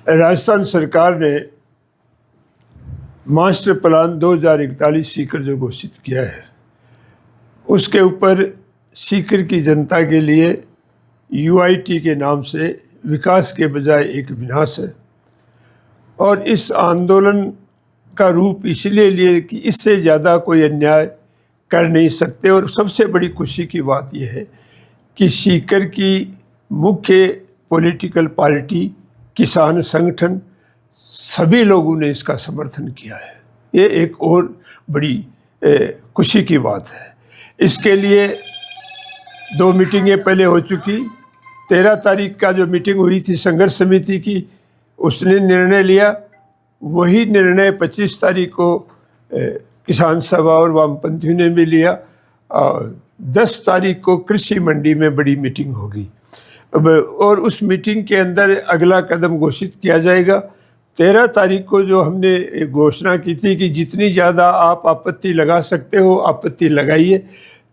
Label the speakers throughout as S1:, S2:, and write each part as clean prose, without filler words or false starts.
S1: राजस्थान सरकार ने master plan 2041 Sikar जो घोषित किया है, उसके ऊपर सीकर की जनता के लिए यूआईटी के नाम से विकास के बजाय एक विनाश है। और इस आंदोलन का रूप इसलिए लिए कि इससे ज़्यादा कोई अन्याय कर नहीं सकते। और सबसे बड़ी खुशी की बात यह है कि सीकर की मुख्य पॉलिटिकल पार्टी, किसान संगठन, सभी लोगों ने इसका समर्थन किया है। ये एक और बड़ी खुशी की बात है। इसके लिए 2 मीटिंगें पहले हो चुकी। 13 तारीख का जो मीटिंग हुई थी संघर्ष समिति की, उसने निर्णय लिया। वही निर्णय 25 तारीख को किसान सभा और वामपंथियों ने भी लिया। 10 तारीख को कृषि मंडी में बड़ी मीटिंग होगी और उस मीटिंग के अंदर अगला कदम घोषित किया जाएगा। 13 तारीख को जो हमने घोषणा की थी कि जितनी ज़्यादा आप आपत्ति लगा सकते हो आपत्ति लगाइए,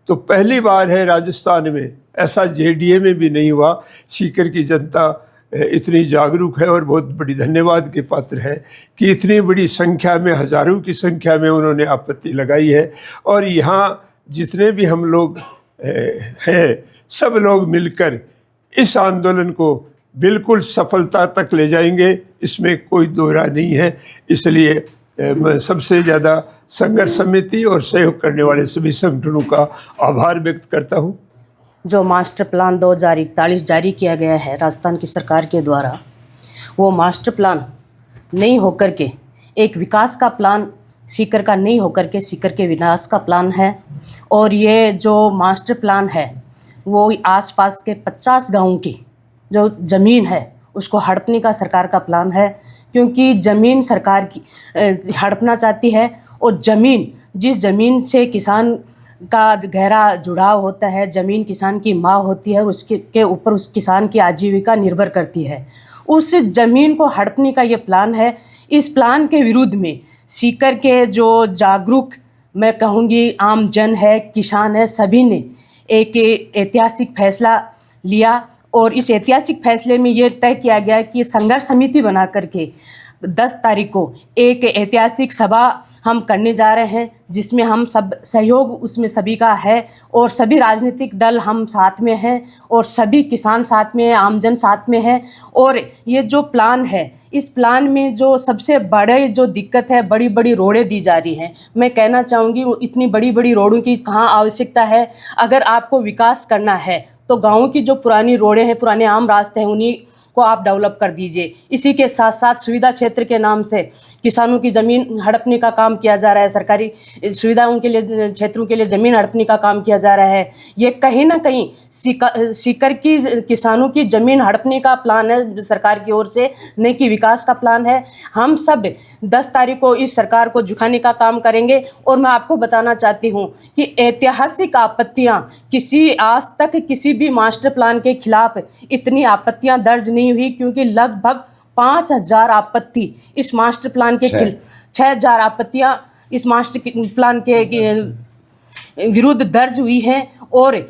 S1: तो पहली बार है राजस्थान में, ऐसा जेडीए में भी नहीं हुआ। सीकर की जनता इतनी जागरूक है और बहुत बड़ी धन्यवाद के पात्र है कि इतनी बड़ी संख्या में, हज़ारों की संख्या में उन्होंने आपत्ति लगाई है। और यहाँ जितने भी हम लोग हैं, सब लोग मिलकर इस आंदोलन को बिल्कुल सफलता तक ले जाएंगे, इसमें कोई दो राय नहीं है। इसलिए मैं सबसे ज़्यादा संघर्ष समिति और सहयोग करने वाले सभी संगठनों का आभार व्यक्त करता हूँ।
S2: जो मास्टर प्लान 2041 जारी किया गया है राजस्थान की सरकार के द्वारा, वो मास्टर प्लान नहीं होकर के एक विकास का प्लान सीकर का नहीं होकर के सीकर के विनाश का प्लान है। और ये जो मास्टर प्लान है वो आसपास के 50 गाँव की जो ज़मीन है उसको हड़पने का सरकार का प्लान है। क्योंकि ज़मीन सरकार की हड़पना चाहती है और जिस ज़मीन से किसान का गहरा जुड़ाव होता है, ज़मीन किसान की माँ होती है, उसके ऊपर उस किसान की आजीविका निर्भर करती है, उस ज़मीन को हड़पने का ये प्लान है। इस प्लान के विरुद्ध में सीकर के जो जागरूक, मैं कहूँगी आम जन है, किसान है, सभी ने एक ऐतिहासिक फैसला लिया। और इस ऐतिहासिक फैसले में ये तय किया गया कि संघर्ष समिति बना करके 10 तारीख को एक ऐतिहासिक सभा हम करने जा रहे हैं, जिसमें हम सब सहयोग उसमें सभी का है और सभी राजनीतिक दल हम साथ में हैं और सभी किसान साथ में हैं, आमजन साथ में है। और ये जो प्लान है, इस प्लान में जो सबसे बड़े जो दिक्कत है, बड़ी बड़ी रोडें दी जा रही हैं। मैं कहना चाहूँगी इतनी बड़ी बड़ी रोडों की कहाँ आवश्यकता है। अगर आपको विकास करना है तो गाँव की जो पुरानी रोडें हैं, पुराने आम रास्ते हैं, उन्हीं को आप डेवलप कर दीजिए। इसी के साथ साथ सुविधा क्षेत्र के नाम से किसानों की ज़मीन हड़पने का काम किया जा रहा है, सरकारी सुविधाओं के लिए, क्षेत्रों के लिए ज़मीन हड़पने का काम किया जा रहा है। ये कहीं ना कहीं सीकर की किसानों की ज़मीन हड़पने का प्लान है सरकार की ओर से, न कि विकास का प्लान है। हम सब 10 तारीख को इस सरकार को झुकाने का काम करेंगे। और मैं आपको बताना चाहती हूँ कि ऐतिहासिक आपत्तियाँ आज तक किसी भी मास्टर प्लान के खिलाफ इतनी आपत्तियाँ दर्ज नहीं हुई, क्योंकि लगभग 5000 आपत्ति इस मास्टर प्लान के 6000 आपत्तियां इस मास्टर प्लान के विरुद्ध दर्ज हुई हैं। और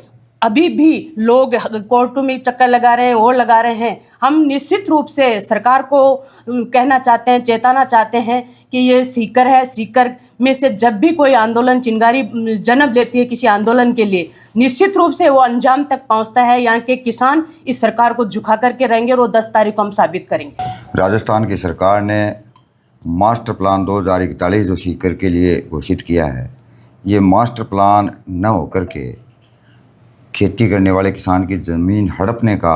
S2: अभी भी लोग कोर्टों में चक्कर लगा रहे हैं और लगा रहे हैं। हम निश्चित रूप से सरकार को कहना चाहते हैं, चेताना चाहते हैं कि ये सीकर है, सीकर में से जब भी कोई आंदोलन, चिंगारी जन्म लेती है किसी आंदोलन के लिए, निश्चित रूप से वो अंजाम तक पहुंचता है। यहाँ के किसान इस सरकार को झुका करके रहेंगे और वो 10 तारीख को हम साबित करेंगे।
S3: राजस्थान की सरकार ने मास्टर प्लान 2041 जो सीकर के लिए घोषित किया है, ये मास्टर प्लान न होकर के खेती करने वाले किसान की ज़मीन हड़पने का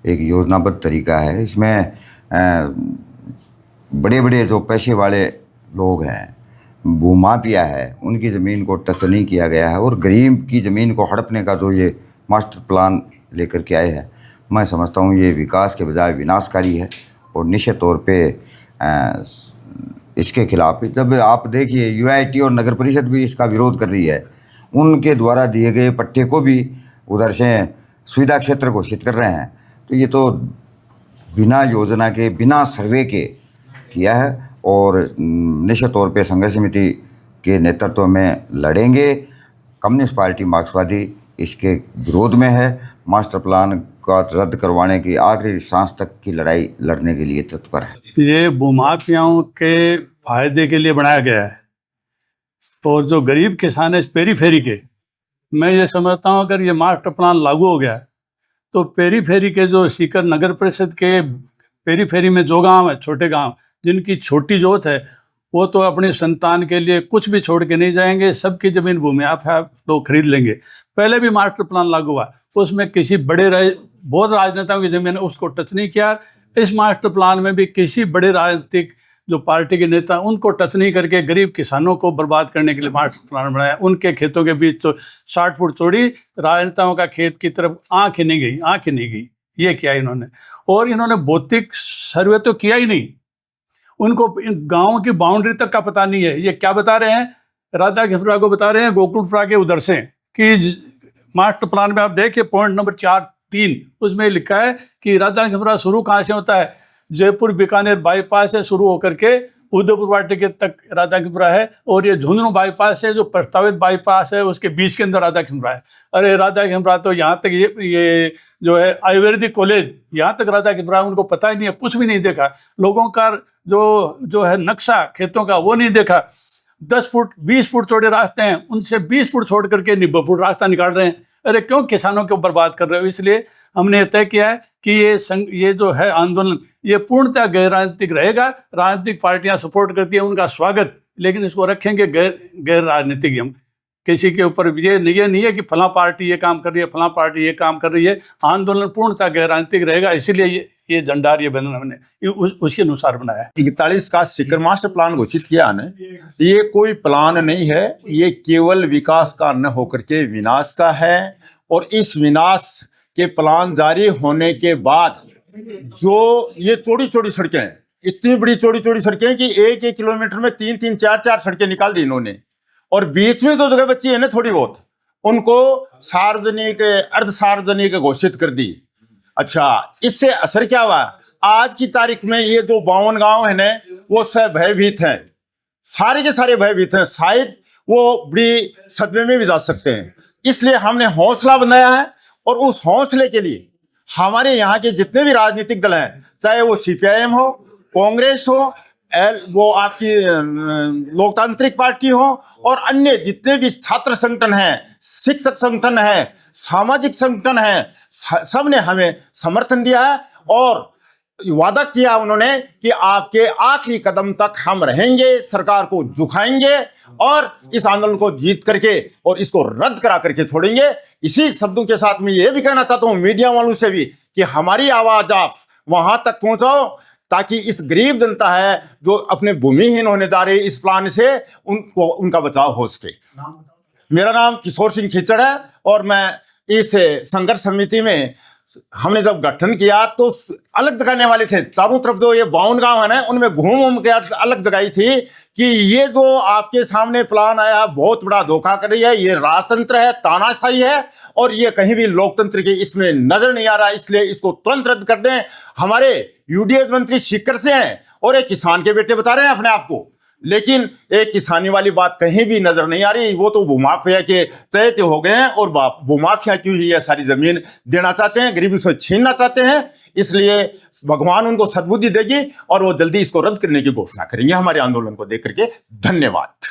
S3: एक योजनाबद्ध तरीका है। इसमें बड़े बड़े जो पैसे वाले लोग हैं, भूमाफिया है, उनकी ज़मीन को टच नहीं किया गया है। और गरीब की ज़मीन को हड़पने का जो ये मास्टर प्लान लेकर के आए हैं, मैं समझता हूँ ये विकास के बजाय विनाशकारी है। और निश्चित तौर पे इसके खिलाफ, जब आप देखिए यूआईटी और नगर परिषद भी इसका विरोध कर रही है, उनके द्वारा दिए गए पट्टे को भी उधर से सुविधा क्षेत्र घोषित कर रहे हैं, तो ये तो बिना योजना के, बिना सर्वे के किया है। और निश्चित तौर पे संघर्ष समिति के नेतृत्व में लड़ेंगे। कम्युनिस्ट पार्टी मार्क्सवादी इसके विरोध में है। मास्टर प्लान का रद्द करवाने की आखिरी सांस तक की लड़ाई लड़ने के लिए तत्पर है।
S4: ये भूमाफियाओं के फायदे के लिए बनाया गया है और जो गरीब किसान है पेरीफेरी के, मैं ये समझता हूँ अगर ये मास्टर प्लान लागू हो गया तो पेरीफेरी के जो सीकर नगर परिषद के पेरीफेरी में जो गांव है, छोटे गांव जिनकी छोटी जोत है, वो तो अपनी संतान के लिए कुछ भी छोड़ के नहीं जाएंगे, सबकी जमीन भूमि आप लोग खरीद लेंगे। पहले भी मास्टर प्लान लागू हुआ, उसमें किसी बहुत राजनेताओं की जमीन है उसको टच नहीं किया। इस मास्टर प्लान में भी किसी बड़े राजनीतिक जो पार्टी के नेता उनको टच नहीं करके गरीब किसानों को बर्बाद करने के लिए मास्टर प्लान बनाया। उनके खेतों के बीच तो 60 फुट चौड़ी राजनेताओं का खेत की तरफ आँख ही नहीं गई। ये किया इन्होंने, और इन्होंने भौतिक सर्वे तो किया ही नहीं, उनको गाँव की बाउंड्री तक का पता नहीं है। ये क्या बता रहे हैं, राधा घिमरा को बता रहे हैं गोकुलपुरा के उधर से कि मास्टर प्लान में आप देखिए पॉइंट नंबर 4.3 उसमें लिखा है कि राधा घिमरा शुरू कहाँ से होता है, जयपुर बीकानेर बाईपास से शुरू होकर के उदयपुर वाटिके तक राधा घिमरा है, और ये झुंझुनू बाईपास है जो प्रस्तावित बाईपास है उसके बीच के अंदर राधा घिमरा है। अरे राधा घिमरा तो यहाँ तक ये जो है आयुर्वेदिक कॉलेज यहाँ तक राधा घिमरा, उनको पता ही नहीं है, कुछ भी नहीं देखा। लोगों का जो है नक्शा खेतों का वो नहीं देखा। 10 फुट 20 फुट चौड़े रास्ते हैं, उनसे 20 फुट छोड़ करके 90 फुट रास्ता निकाल रहे हैं। अरे क्यों किसानों को बर्बाद कर रहे हो? इसलिए हमने तय किया है कि ये जो है आंदोलन ये पूर्णतः गैर राजनीतिक रहेगा। राजनीतिक पार्टियां सपोर्ट करती हैं, उनका स्वागत, लेकिन इसको रखेंगे गैर राजनीतिक। हम किसी के ऊपर ये नहीं है कि फलां पार्टी ये काम कर रही है, फलां पार्टी ये काम कर रही है। आंदोलन पूर्णतः गैर राजनीतिक रहेगा, इसीलिए ये झंडार ये बंधन हमने उसके अनुसार बनाया है।
S5: 41 का सीकर मास्टर प्लान घोषित किया ने, ये कोई प्लान नहीं है, ये केवल विकास का न होकर के विनाश का है। और इस विनाश के प्लान जारी होने के बाद जो ये चौड़ी चौड़ी सड़कें हैं, इतनी बड़ी चौड़ी चौड़ी सड़कें कि 1-1 किलोमीटर में 3-3 4-4 सड़कें निकाल दी इन्होंने, और बीच में जो जगह बची है ना थोड़ी बहुत, उनको सार्वजनिक अर्ध सार्वजनिक घोषित कर दी। अच्छा, इससे असर क्या हुआ? आज की तारीख में ये जो 52 गांव है ना, वो सब भयभीत हैं, सारे के सारे भयभीत हैं, शायद वो बड़ी सदमे में भी जा सकते हैं। इसलिए हमने हौसला बनाया है, और उस हौसले के लिए हमारे यहाँ के जितने भी राजनीतिक दल हैं, चाहे वो CPIM हो, कांग्रेस हो, वो आपकी लोकतांत्रिक पार्टी हो, और अन्य जितने भी छात्र संगठन हैं, शिक्षक संगठन है, सामाजिक संगठन है, सब ने हमें समर्थन दिया है और वादा किया उन्होंने कि आपके आखिरी कदम तक हम रहेंगे, सरकार को झुकाएंगे और इस आंदोलन को जीत करके और इसको रद्द करा करके छोड़ेंगे। इसी शब्दों के साथ में ये भी कहना चाहता हूँ मीडिया वालों से भी कि हमारी आवाज आप वहां तक पहुंचाओ, ताकि इस गरीब जनता है जो अपने भूमिहीन होने जा रही है इस प्लान से, उनको उनका बचाव हो सके। मेरा नाम किशोर सिंह खिचड़ है, और मैं इस संघर्ष समिति में हमने जब गठन किया तो अलग जगाने वाले थे। चारों तरफ जो ये 52 गांव है ना, उनमें घूम के अलग जगाई थी कि ये जो आपके सामने प्लान आया बहुत बड़ा धोखा कर रही है, ये राजतंत्र है, तानाशाही है, और ये कहीं भी लोकतंत्र की इसमें नजर नहीं आ रहा, इसलिए इसको तुरंत रद्द कर दें। हमारे UDS मंत्री सीकर से हैं और एक किसान के बेटे बता रहे हैं अपने आप को, लेकिन एक किसानी वाली बात कहीं भी नजर नहीं आ रही। वो तो भूमाफिया के चहेते हो गए हैं, और भूमाफिया क्यों ही ये सारी जमीन देना चाहते हैं, गरीबी से छीनना चाहते हैं। इसलिए भगवान उनको सद्बुद्धि देगी और वो जल्दी इसको रद्द करने की घोषणा करेंगे हमारे आंदोलन को देख करके। धन्यवाद।